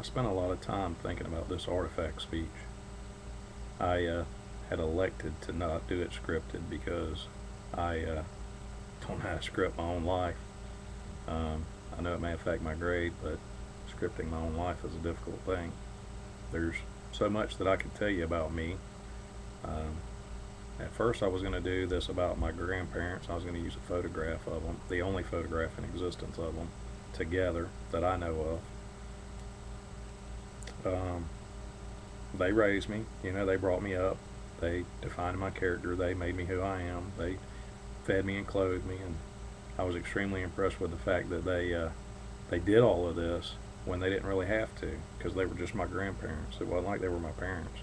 spent a lot of time thinking about this artifact speech. I had elected to not do it scripted because I don't know how to script my own life. I know it may affect my grade, but scripting my own life is a difficult thing. There's so much that I could tell you about me. At first I was going to do this about my grandparents. I was going to use a photograph of them, the only photograph in existence of them together that I know of. They raised me, they brought me up, they defined my character, they made me who I am, they fed me and clothed me, and I was extremely impressed with the fact that they did all of this when they didn't really have to, because they were just my grandparents. It wasn't like they were my parents.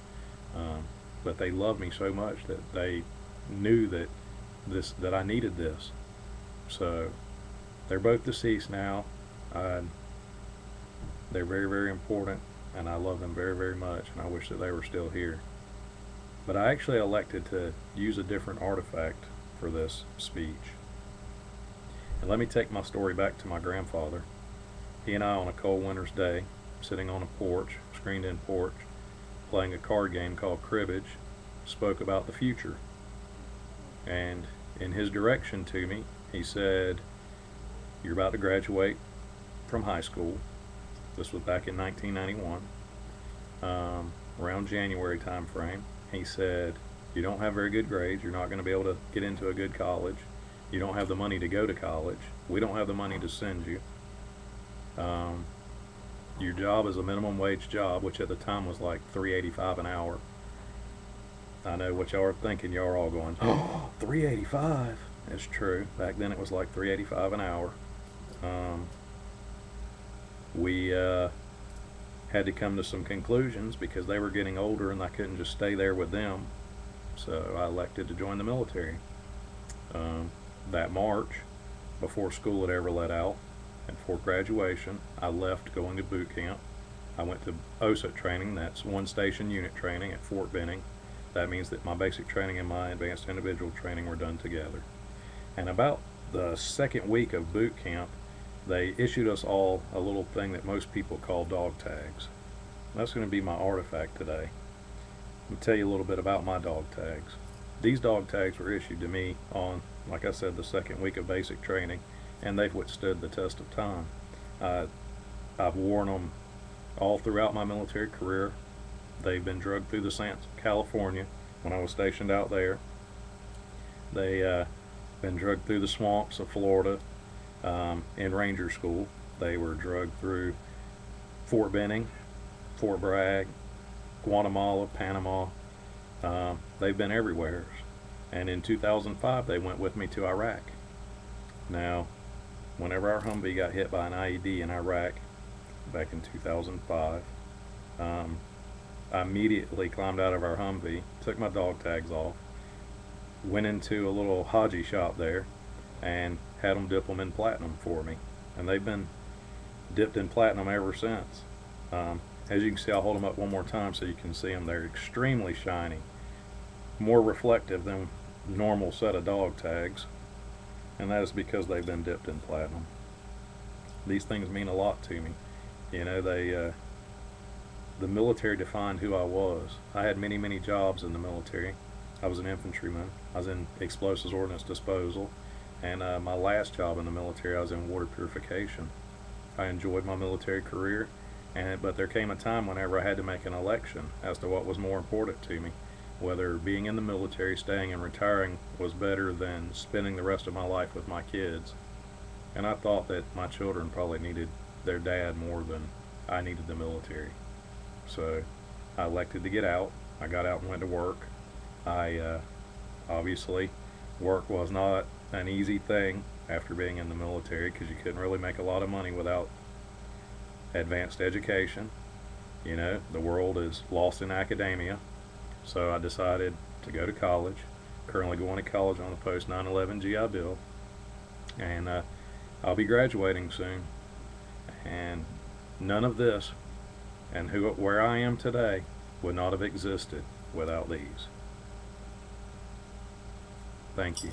But they loved me so much that they knew that I needed this. So they're both deceased now. They're very, very important, and I love them very, very much, and I wish that they were still here. But I actually elected to use a different artifact for this speech. And let me take my story back to my grandfather. He and I, on a cold winter's day, sitting on a porch, screened-in porch, playing a card game called cribbage, spoke about the future. And in his direction to me, he said, "You're about to graduate from high school." This was back in 1991, around January time frame. He said, "You don't have very good grades. You're not going to be able to get into a good college. You don't have the money to go to college. We don't have the money to send you. Your job is a minimum wage job," which at the time was like $3.85 an hour. I know what y'all are thinking. Y'all are all going, "Oh, $3.85. It's true. Back then it was like $3.85 an hour. We had to come to some conclusions because they were getting older and I couldn't just stay there with them. So I elected to join the military. That March, before school had ever let out, and before graduation, I left going to boot camp. I went to OSUT training. That's one station unit training at Fort Benning. That means that my basic training and my advanced individual training were done together. And about the second week of boot camp, they issued us all a little thing that most people call dog tags. That's going to be my artifact today. I'll tell you a little bit about my dog tags. These dog tags were issued to me on, like I said, the second week of basic training, and they've withstood the test of time. I've worn them all throughout my military career. They've been drugged through the sands of California when I was stationed out there. They been drugged through the swamps of Florida in Ranger School. They were drugged through Fort Benning, Fort Bragg, Guatemala, Panama. They've been everywhere. And in 2005 they went with me to Iraq. Now, whenever our Humvee got hit by an IED in Iraq back in 2005, I immediately climbed out of our Humvee, took my dog tags off, went into a little Haji shop there and had them dip them in platinum for me. And they've been dipped in platinum ever since. As you can see, I'll hold them up one more time so you can see them. They're extremely shiny, more reflective than normal set of dog tags, and that is because they've been dipped in platinum. These things mean a lot to me. The military defined who I was. I had many, many jobs in the military. I was an infantryman. I was in explosives ordnance disposal, and my last job in the military, I was in water purification. I enjoyed my military career, but there came a time whenever I had to make an election as to what was more important to me, whether being in the military, staying and retiring was better than spending the rest of my life with my kids. And I thought that my children probably needed their dad more than I needed the military. So I elected to get out. I got out and went to work. Obviously, work was not an easy thing after being in the military, because you couldn't really make a lot of money without advanced education. The world is lost in academia. So I decided to go to college. Currently going to college on a post 9/11 GI Bill, and I'll be graduating soon. And none of this and where I am today would not have existed without these. Thank you.